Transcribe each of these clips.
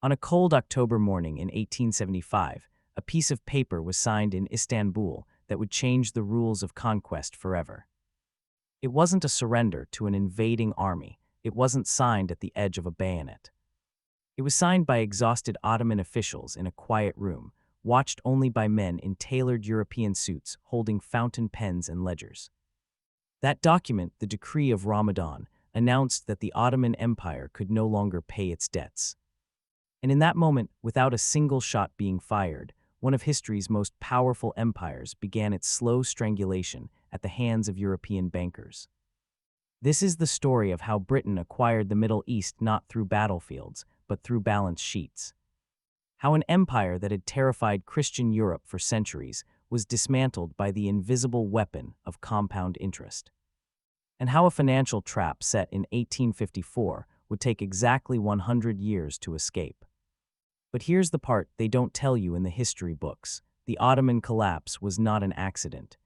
On a cold October morning in 1875, a piece of paper was signed in Istanbul that would change the rules of conquest forever. It wasn't a surrender to an invading army. It wasn't signed at the edge of a bayonet. It was signed by exhausted Ottoman officials in a quiet room, watched only by men in tailored European suits holding fountain pens and ledgers. That document, the Decree of Ramadan, announced that the Ottoman Empire could no longer pay its debts. And in that moment, without a single shot being fired, one of history's most powerful empires began its slow strangulation at the hands of European bankers. This is the story of how Britain acquired the Middle East not through battlefields, but through balance sheets. How an empire that had terrified Christian Europe for centuries was dismantled by the invisible weapon of compound interest. And how a financial trap set in 1854 would take exactly 100 years to escape. But here's the part they don't tell you in the history books. The Ottoman collapse was not an accident.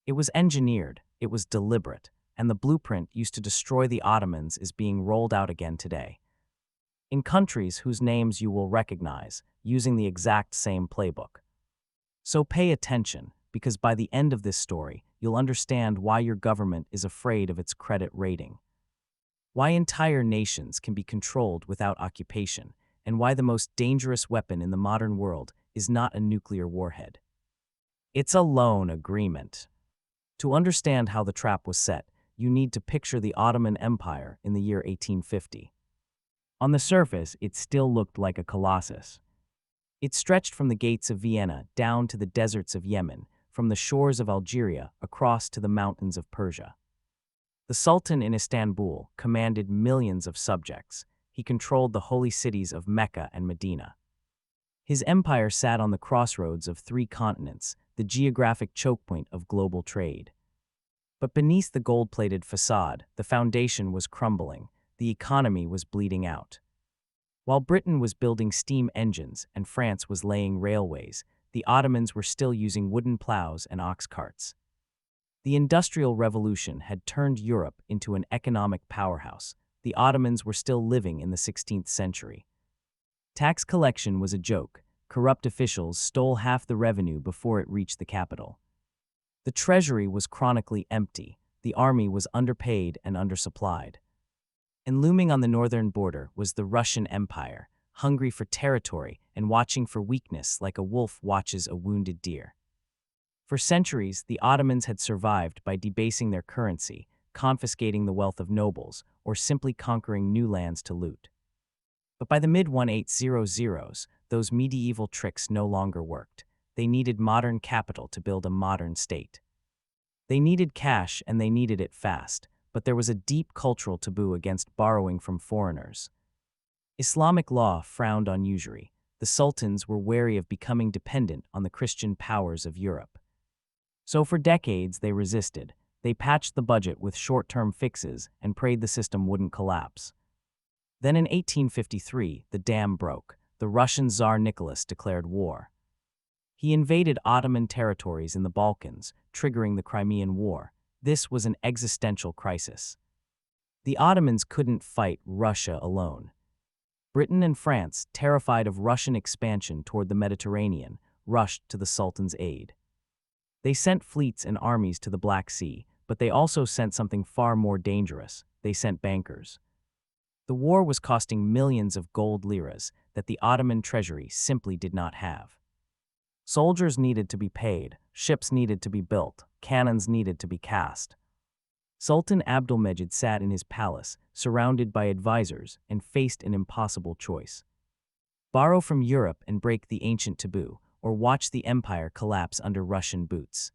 It was engineered, it was deliberate, and the blueprint used to destroy the Ottomans is being rolled out again today. In countries whose names you will recognize, using the exact same playbook. So pay attention, because by the end of this story, you'll understand why your government is afraid of its credit rating. Why entire nations can be controlled without occupation, and why the most dangerous weapon in the modern world is not a nuclear warhead. It's a loan agreement. To understand how the trap was set, you need to picture the Ottoman Empire in the year 1850. On the surface, it still looked like a colossus. It stretched from the gates of Vienna down to the deserts of Yemen, from the shores of Algeria across to the mountains of Persia. The Sultan in Istanbul commanded millions of subjects. He controlled the holy cities of Mecca and Medina. His empire sat on the crossroads of 3 continents, the geographic choke point of global trade. But beneath the gold-plated facade, the foundation was crumbling. The economy was bleeding out. While Britain was building steam engines and France was laying railways, the Ottomans were still using wooden plows and ox carts. The Industrial Revolution had turned Europe into an economic powerhouse. The Ottomans were still living in the 16th century. Tax collection was a joke. Corrupt officials stole half the revenue before it reached the capital. The treasury was chronically empty. The army was underpaid and undersupplied. And looming on the northern border was the Russian Empire, hungry for territory and watching for weakness like a wolf watches a wounded deer. For centuries, the Ottomans had survived by debasing their currency, confiscating the wealth of nobles, or simply conquering new lands to loot. But by the mid-1800s, those medieval tricks no longer worked. They needed modern capital to build a modern state. They needed cash and they needed it fast, but there was a deep cultural taboo against borrowing from foreigners. Islamic law frowned on usury. The sultans were wary of becoming dependent on the Christian powers of Europe. So for decades they resisted. They patched the budget with short-term fixes and prayed the system wouldn't collapse. Then in 1853, the dam broke. The Russian Tsar Nicholas declared war. He invaded Ottoman territories in the Balkans, triggering the Crimean War. This was an existential crisis. The Ottomans couldn't fight Russia alone. Britain and France, terrified of Russian expansion toward the Mediterranean, rushed to the Sultan's aid. They sent fleets and armies to the Black Sea, but they also sent something far more dangerous. They sent bankers. The war was costing millions of gold liras that the Ottoman treasury simply did not have. Soldiers needed to be paid, ships needed to be built, cannons needed to be cast. Sultan Abdülmecid sat in his palace, surrounded by advisors, and faced an impossible choice. Borrow from Europe and break the ancient taboo, or watch the empire collapse under Russian boots.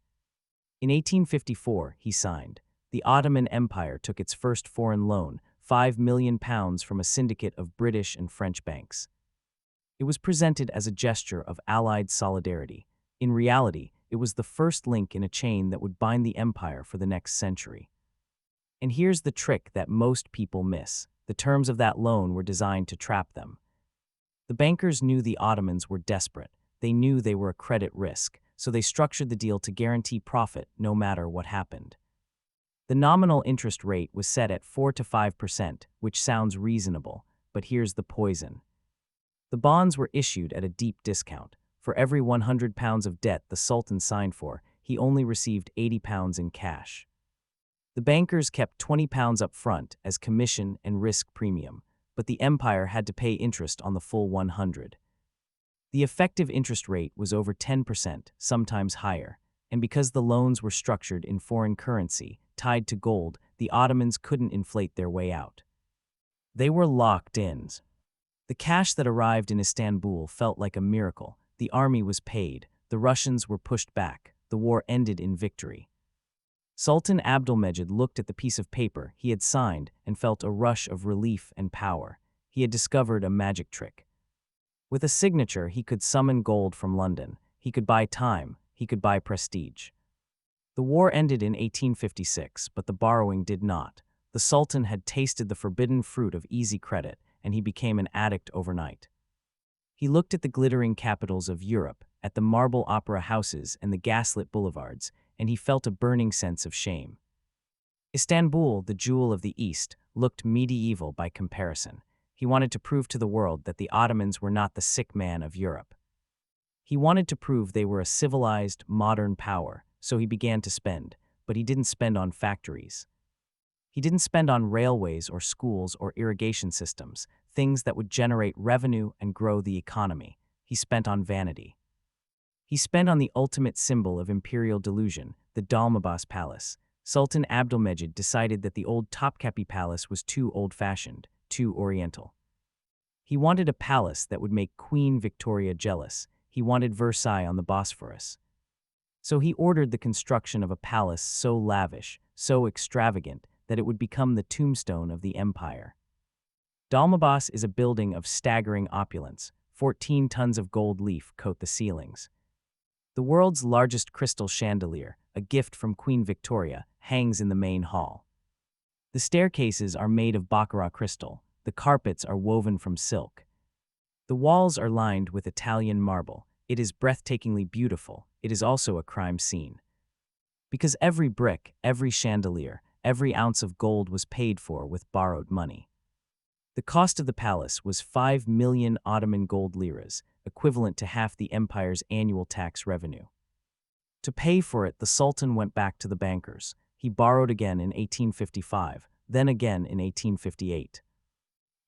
In 1854, he signed. The Ottoman Empire took its first foreign loan, £5 million from a syndicate of British and French banks. It was presented as a gesture of Allied solidarity. In reality, it was the first link in a chain that would bind the empire for the next century. And here's the trick that most people miss. The terms of that loan were designed to trap them. The bankers knew the Ottomans were desperate. They knew they were a credit risk, so they structured the deal to guarantee profit no matter what happened. The nominal interest rate was set at 4 to 5%, which sounds reasonable, but here's the poison. The bonds were issued at a deep discount. For every £100 of debt the Sultan signed for, he only received £80 in cash. The bankers kept £20 up front as commission and risk premium, but the empire had to pay interest on the full 100. The effective interest rate was over 10%, sometimes higher, and because the loans were structured in foreign currency, tied to gold, the Ottomans couldn't inflate their way out. They were locked in. The cash that arrived in Istanbul felt like a miracle. The army was paid, the Russians were pushed back, the war ended in victory. Sultan Abdülmecid looked at the piece of paper he had signed and felt a rush of relief and power. He had discovered a magic trick. With a signature, he could summon gold from London. He could buy time. He could buy prestige. The war ended in 1856, but the borrowing did not. The Sultan had tasted the forbidden fruit of easy credit, and he became an addict overnight. He looked at the glittering capitals of Europe, at the marble opera houses and the gaslit boulevards, and he felt a burning sense of shame. Istanbul, the jewel of the East, looked medieval by comparison. He wanted to prove to the world that the Ottomans were not the sick man of Europe. He wanted to prove they were a civilized, modern power, so he began to spend, but he didn't spend on factories. He didn't spend on railways or schools or irrigation systems, things that would generate revenue and grow the economy. He spent on vanity. He spent on the ultimate symbol of imperial delusion, the Dolmabahçe Palace. Sultan Abdülmecid decided that the old Topkapi Palace was too old-fashioned, too oriental. He wanted a palace that would make Queen Victoria jealous. He wanted Versailles on the Bosphorus. So he ordered the construction of a palace so lavish, so extravagant, that it would become the tombstone of the empire. Dolmabahçe is a building of staggering opulence. 14 tons of gold leaf coat the ceilings. The world's largest crystal chandelier, a gift from Queen Victoria, hangs in the main hall. The staircases are made of baccarat crystal. The carpets are woven from silk. The walls are lined with Italian marble. It is breathtakingly beautiful. It is also a crime scene. Because every brick, every chandelier, every ounce of gold was paid for with borrowed money. The cost of the palace was 5 million Ottoman gold liras, equivalent to half the empire's annual tax revenue. To pay for it, the Sultan went back to the bankers. He borrowed again in 1855, then again in 1858.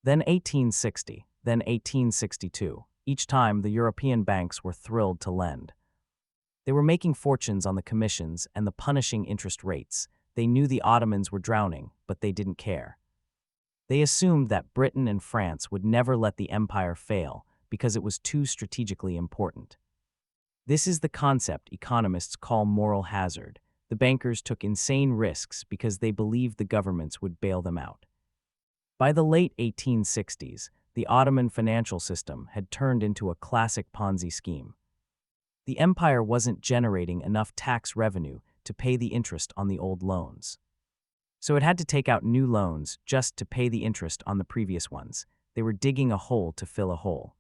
Then 1860, then 1862. Each time, the European banks were thrilled to lend. They were making fortunes on the commissions and the punishing interest rates. They knew the Ottomans were drowning, but they didn't care. They assumed that Britain and France would never let the empire fail because it was too strategically important. This is the concept economists call moral hazard. The bankers took insane risks because they believed the governments would bail them out. By the late 1860s, the Ottoman financial system had turned into a classic Ponzi scheme. The empire wasn't generating enough tax revenue to pay the interest on the old loans. So it had to take out new loans just to pay the interest on the previous ones. They were digging a hole to fill a hole.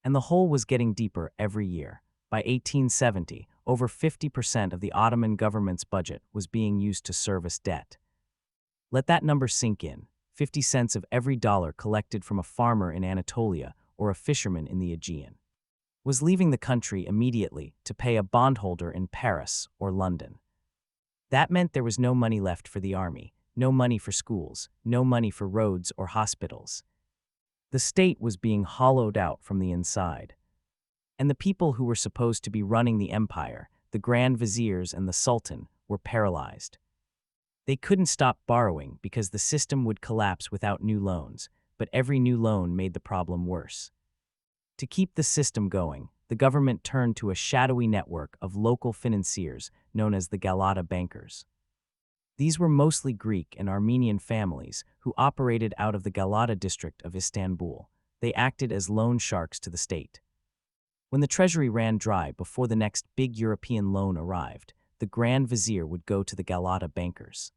And the hole was getting deeper every year. By 1870, over 50% of the Ottoman government's budget was being used to service debt. Let that number sink in. 50 cents of every dollar collected from a farmer in Anatolia or a fisherman in the Aegean was leaving the country immediately to pay a bondholder in Paris or London. That meant there was no money left for the army, no money for schools, no money for roads or hospitals. The state was being hollowed out from the inside. And the people who were supposed to be running the empire, the Grand Viziers and the Sultan, were paralyzed. They couldn't stop borrowing because the system would collapse without new loans, but every new loan made the problem worse. To keep the system going, the government turned to a shadowy network of local financiers known as the Galata bankers. These were mostly Greek and Armenian families who operated out of the Galata district of Istanbul. They acted as loan sharks to the state. When the treasury ran dry before the next big European loan arrived, the Grand Vizier would go to the Galata bankers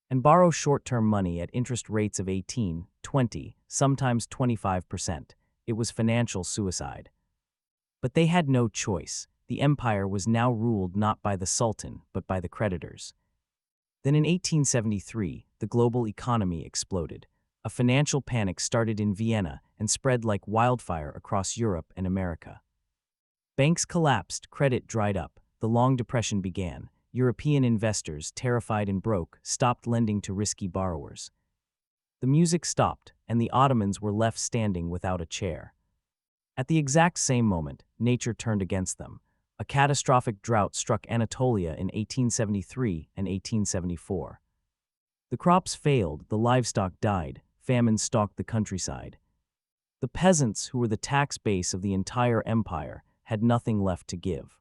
and borrow short-term money at interest rates of 18, 20, sometimes 25%. It was financial suicide. But they had no choice. The empire was now ruled not by the Sultan, but by the creditors. Then in 1873, the global economy exploded. a financial panic started in Vienna and spread like wildfire across Europe and America. Banks collapsed, credit dried up, the Long Depression began. European investors, terrified and broke, stopped lending to risky borrowers. The music stopped, and the Ottomans were left standing without a chair. At the exact same moment, nature turned against them. A catastrophic drought struck Anatolia in 1873 and 1874. The crops failed, the livestock died, famine stalked the countryside. The peasants, who were the tax base of the entire empire, had nothing left to give.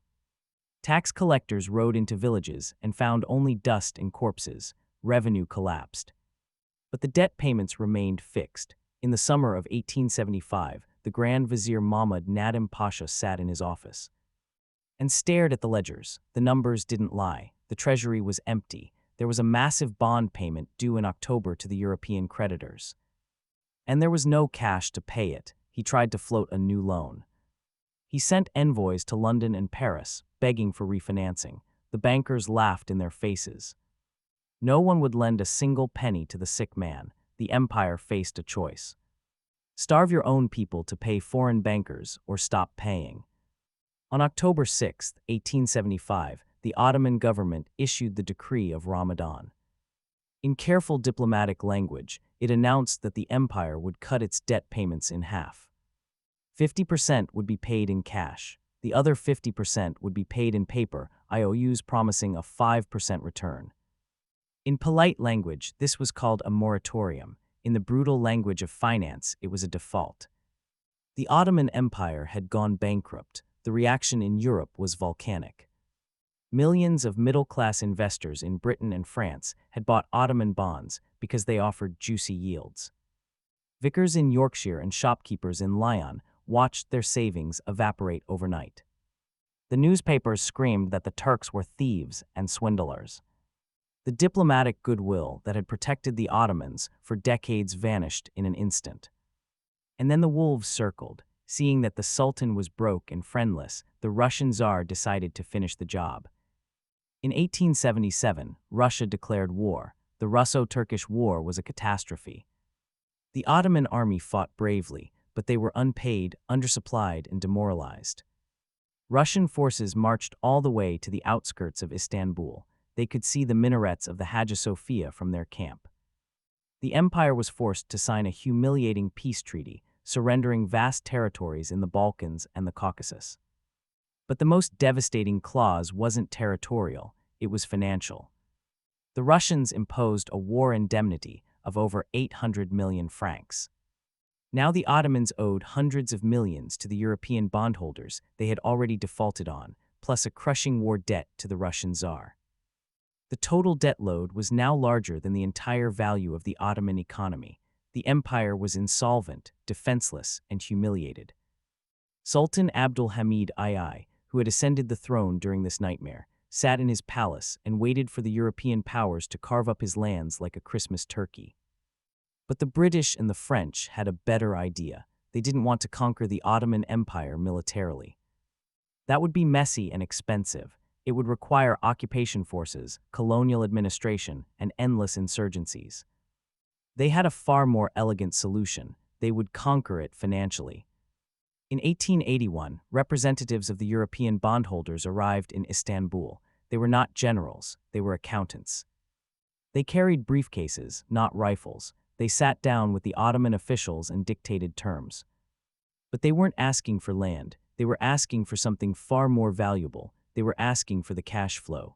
Tax collectors rode into villages and found only dust and corpses. Revenue collapsed. But the debt payments remained fixed. In the summer of 1875, the Grand Vizier Mahmud Nadim Pasha sat in his office and stared at the ledgers. The numbers didn't lie. The treasury was empty. There was a massive bond payment due in October to the European creditors. And there was no cash to pay it. He tried to float a new loan. He sent envoys to London and Paris, begging for refinancing. The bankers laughed in their faces. No one would lend a single penny to the sick man. The empire faced a choice. Starve your own people to pay foreign bankers or stop paying. On October 6, 1875, the Ottoman government issued the Decree of Ramadan. In careful diplomatic language, it announced that the empire would cut its debt payments in half. 50% would be paid in cash. The other 50% would be paid in paper, IOUs promising a 5% return. In polite language, this was called a moratorium. In the brutal language of finance, it was a default. The Ottoman Empire had gone bankrupt. The reaction in Europe was volcanic. Millions of middle-class investors in Britain and France had bought Ottoman bonds because they offered juicy yields. Vicars in Yorkshire and shopkeepers in Lyon watched their savings evaporate overnight. The newspapers screamed that the Turks were thieves and swindlers. The diplomatic goodwill that had protected the Ottomans for decades vanished in an instant. And then the wolves circled. Seeing that the Sultan was broke and friendless, the Russian Tsar decided to finish the job. In 1877, Russia declared war. The Russo-Turkish War was a catastrophe. The Ottoman army fought bravely, but they were unpaid, undersupplied, and demoralized. Russian forces marched all the way to the outskirts of Istanbul. They could see the minarets of the Hagia Sophia from their camp. The empire was forced to sign a humiliating peace treaty, surrendering vast territories in the Balkans and the Caucasus. But the most devastating clause wasn't territorial, it was financial. The Russians imposed a war indemnity of over 800 million francs. Now the Ottomans owed hundreds of millions to the European bondholders they had already defaulted on, plus a crushing war debt to the Russian Tsar. The total debt load was now larger than the entire value of the Ottoman economy. The empire was insolvent, defenseless, and humiliated. Sultan Abdul Hamid II, who had ascended the throne during this nightmare, sat in his palace and waited for the European powers to carve up his lands like a Christmas turkey. But the British and the French had a better idea. They didn't want to conquer the Ottoman Empire militarily. That would be messy and expensive. It would require occupation forces, colonial administration, and endless insurgencies. They had a far more elegant solution. They would conquer it financially. In 1881, representatives of the European bondholders arrived in Istanbul. They were not generals, they were accountants. They carried briefcases, not rifles. They sat down with the Ottoman officials and dictated terms. But they weren't asking for land. They were asking for something far more valuable. They were asking for the cash flow.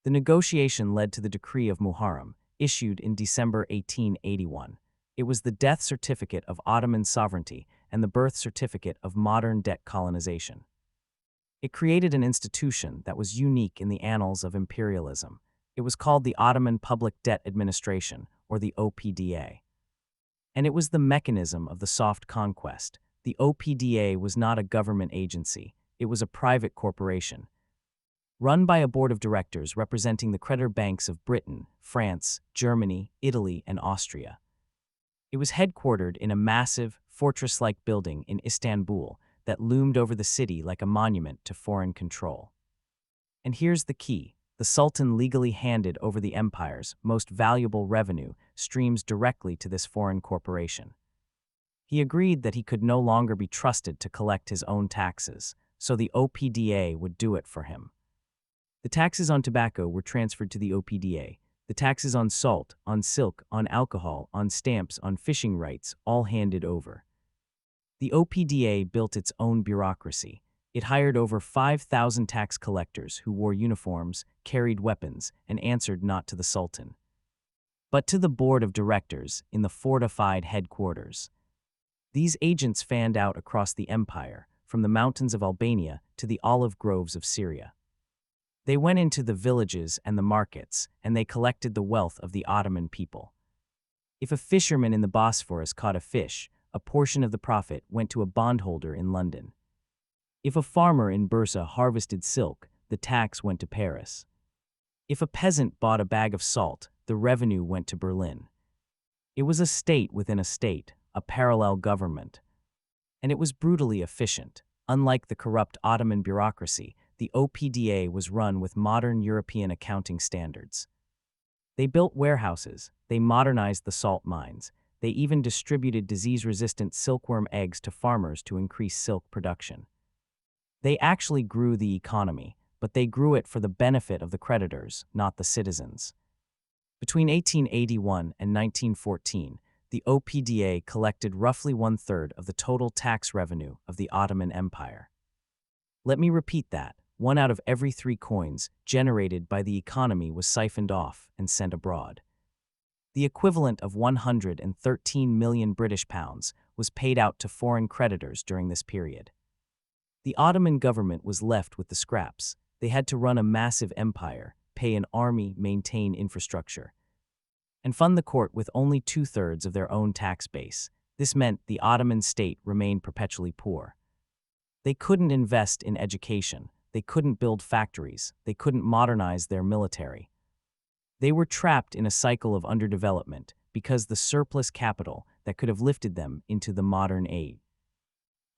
The negotiation led to the Decree of Muharrem, issued in December 1881. It was the death certificate of Ottoman sovereignty and the birth certificate of modern debt colonization. It created an institution that was unique in the annals of imperialism. It was called the Ottoman Public Debt Administration, or the OPDA. And it was the mechanism of the soft conquest. The OPDA was not a government agency. It was a private corporation, run by a board of directors representing the creditor banks of Britain, France, Germany, Italy, and Austria. It was headquartered in a massive, fortress-like building in Istanbul that loomed over the city like a monument to foreign control. And here's the key. the Sultan legally handed over the empire's most valuable revenue streams directly to this foreign corporation. He agreed that he could no longer be trusted to collect his own taxes, so the OPDA would do it for him. The taxes on tobacco were transferred to the OPDA. The taxes on salt, on silk, on alcohol, on stamps, on fishing rights, all handed over. The OPDA built its own bureaucracy. It hired over 5,000 tax collectors who wore uniforms, carried weapons, and answered not to the Sultan, but to the board of directors in the fortified headquarters. These agents fanned out across the empire, from the mountains of Albania to the olive groves of Syria. They went into the villages and the markets, and they collected the wealth of the Ottoman people. If a fisherman in the Bosphorus caught a fish, a portion of the profit went to a bondholder in London. If a farmer in Bursa harvested silk, the tax went to Paris. If a peasant bought a bag of salt, the revenue went to Berlin. It was a state within a state, a parallel government. And it was brutally efficient. Unlike the corrupt Ottoman bureaucracy, the OPDA was run with modern European accounting standards. They built warehouses, they modernized the salt mines, they even distributed disease-resistant silkworm eggs to farmers to increase silk production. They actually grew the economy, but they grew it for the benefit of the creditors, not the citizens. Between 1881 and 1914, the OPDA collected roughly one-third of the total tax revenue of the Ottoman Empire. Let me repeat that. 1 out of every 3 coins generated by the economy was siphoned off and sent abroad. The equivalent of 113 million British pounds was paid out to foreign creditors during this period. The Ottoman government was left with the scraps. They had to run a massive empire, pay an army, maintain infrastructure, and fund the court with only 2/3 of their own tax base. This meant the Ottoman state remained perpetually poor. They couldn't invest in education. They couldn't build factories. They couldn't modernize their military. They were trapped in a cycle of underdevelopment because the surplus capital that could have lifted them into the modern age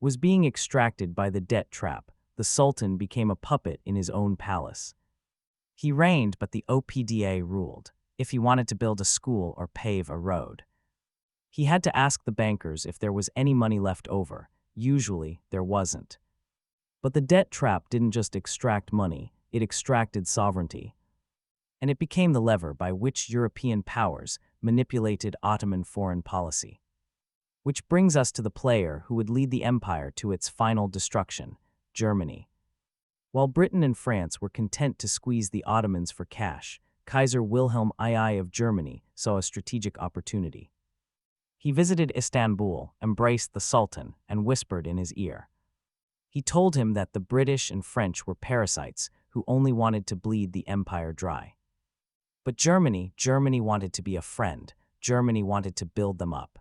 was being extracted by the debt trap. The Sultan became a puppet in his own palace. He reigned, but the OPDA ruled. If he wanted to build a school or pave a road, he had to ask the bankers if there was any money left over. Usually, there wasn't. But the debt trap didn't just extract money, it extracted sovereignty. And it became the lever by which European powers manipulated Ottoman foreign policy. Which brings us to the player who would lead the empire to its final destruction, Germany. While Britain and France were content to squeeze the Ottomans for cash, Kaiser Wilhelm II of Germany saw a strategic opportunity. He visited Istanbul, embraced the Sultan, and whispered in his ear. He told him that the British and French were parasites who only wanted to bleed the empire dry. But Germany wanted to be a friend. Germany wanted to build them up.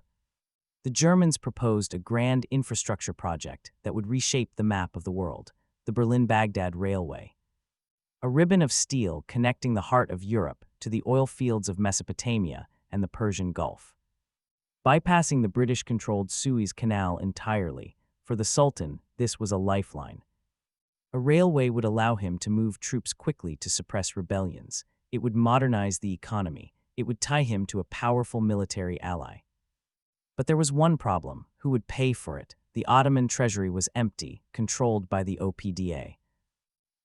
The Germans proposed a grand infrastructure project that would reshape the map of the world, the Berlin-Baghdad Railway. A ribbon of steel connecting the heart of Europe to the oil fields of Mesopotamia and the Persian Gulf. Bypassing the British-controlled Suez Canal entirely, for the Sultan, this was a lifeline. A railway would allow him to move troops quickly to suppress rebellions. It would modernize the economy. It would tie him to a powerful military ally. But there was one problem: who would pay for it? The Ottoman treasury was empty, controlled by the OPDA.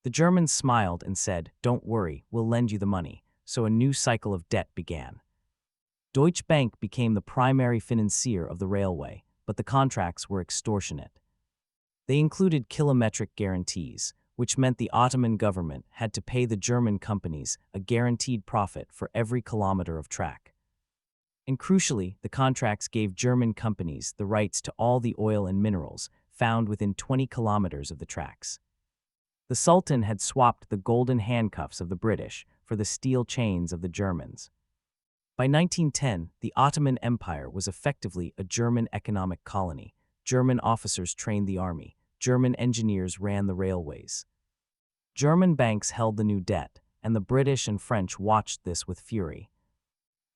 The Germans smiled and said, "Don't worry, we'll lend you the money." So a new cycle of debt began. Deutsche Bank became the primary financier of the railway, but the contracts were extortionate. They included kilometric guarantees, which meant the Ottoman government had to pay the German companies a guaranteed profit for every kilometer of track. And crucially, the contracts gave German companies the rights to all the oil and minerals found within 20 kilometers of the tracks. The Sultan had swapped the golden handcuffs of the British for the steel chains of the Germans. By 1910, the Ottoman Empire was effectively a German economic colony. German officers trained the army. German engineers ran the railways. German banks held the new debt, and the British and French watched this with fury.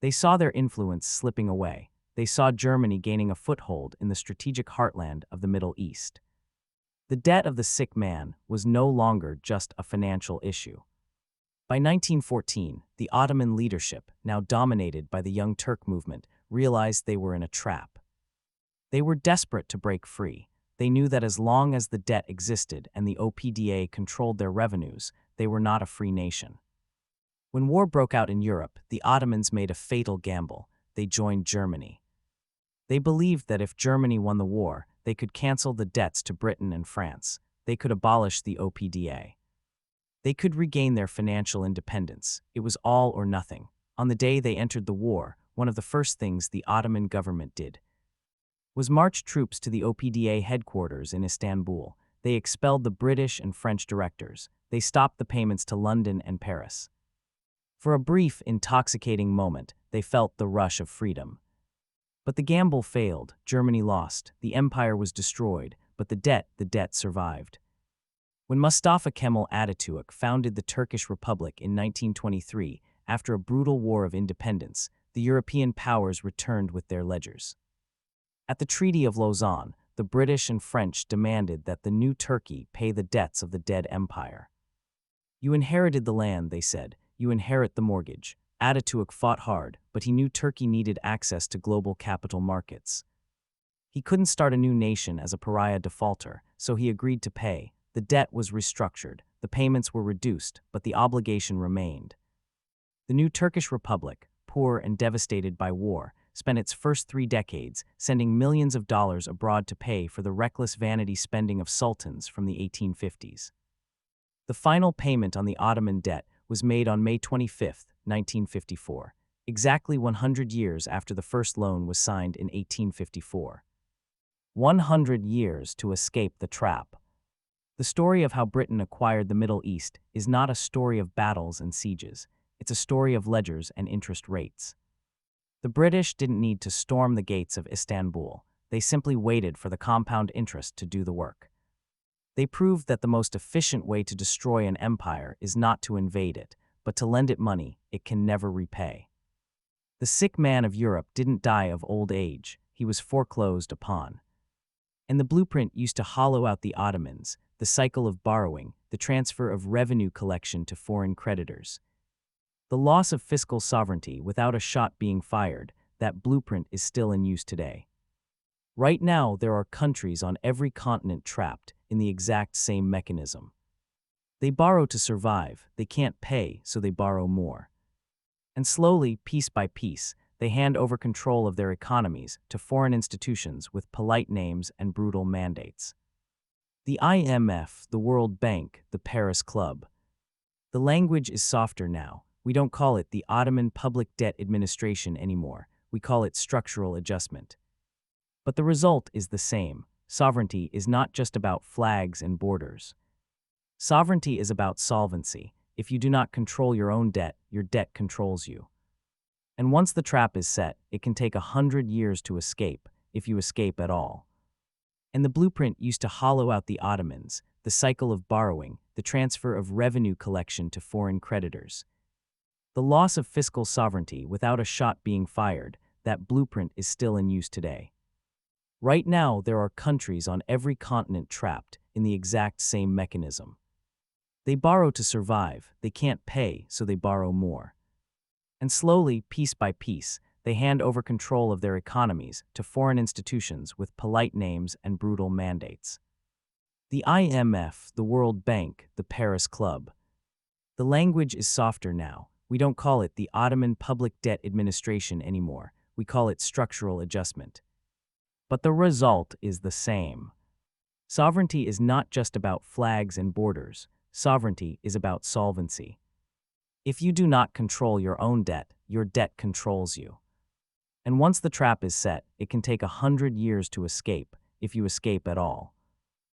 They saw their influence slipping away. They saw Germany gaining a foothold in the strategic heartland of the Middle East. The debt of the sick man was no longer just a financial issue. By 1914, the Ottoman leadership, now dominated by the Young Turk movement, realized they were in a trap. They were desperate to break free. They knew that as long as the debt existed and the OPDA controlled their revenues, they were not a free nation. When war broke out in Europe, the Ottomans made a fatal gamble. They joined Germany. They believed that if Germany won the war, they could cancel the debts to Britain and France. They could abolish the OPDA. They could regain their financial independence. It was all or nothing. On the day they entered the war, one of the first things the Ottoman government did was march troops to the OPDA headquarters in Istanbul. They expelled the British and French directors. They stopped the payments to London and Paris. For a brief, intoxicating moment, they felt the rush of freedom. But the gamble failed. Germany lost. The empire was destroyed, but the debt survived. When Mustafa Kemal Atatürk founded the Turkish Republic in 1923, after a brutal war of independence, the European powers returned with their ledgers. At the Treaty of Lausanne, the British and French demanded that the new Turkey pay the debts of the dead empire. You inherited the land, they said. You inherit the mortgage. Atatürk fought hard, but he knew Turkey needed access to global capital markets. He couldn't start a new nation as a pariah defaulter, so he agreed to pay. The debt was restructured, the payments were reduced, but the obligation remained. The new Turkish Republic, poor and devastated by war, spent its first 3 decades sending millions of dollars abroad to pay for the reckless vanity spending of sultans from the 1850s. The final payment on the Ottoman debt was made on May 25, 1954, exactly 100 years after the first loan was signed in 1854. 100 years to escape the trap. The story of how Britain acquired the Middle East is not a story of battles and sieges. It's a story of ledgers and interest rates. The British didn't need to storm the gates of Istanbul. They simply waited for the compound interest to do the work. They proved that the most efficient way to destroy an empire is not to invade it, but to lend it money it can never repay. The sick man of Europe didn't die of old age. He was foreclosed upon. And the blueprint used to hollow out the Ottomans, the cycle of borrowing, the transfer of revenue collection to foreign creditors. The loss of fiscal sovereignty without a shot being fired, that blueprint is still in use today. Right now, there are countries on every continent trapped in the exact same mechanism. They borrow to survive, they can't pay, so they borrow more. And slowly, piece by piece, they hand over control of their economies to foreign institutions with polite names and brutal mandates. The IMF, the World Bank, the Paris Club. The language is softer now. We don't call it the Ottoman Public Debt Administration anymore. We call it structural adjustment. But the result is the same. Sovereignty is not just about flags and borders. Sovereignty is about solvency. If you do not control your own debt, your debt controls you. And once the trap is set, it can take 100 years to escape, if you escape at all. And the blueprint used to hollow out the Ottomans, the cycle of borrowing, the transfer of revenue collection to foreign creditors. The loss of fiscal sovereignty without a shot being fired, that blueprint is still in use today. Right now, there are countries on every continent trapped in the exact same mechanism. They borrow to survive, they can't pay, so they borrow more. And slowly, piece by piece, they hand over control of their economies to foreign institutions with polite names and brutal mandates. The IMF, the World Bank, the Paris Club. The language is softer now. We don't call it the Ottoman Public Debt Administration anymore. We call it structural adjustment. But the result is the same. Sovereignty is not just about flags and borders. Sovereignty is about solvency. If you do not control your own debt, your debt controls you. And once the trap is set, it can take 100 years to escape, if you escape at all.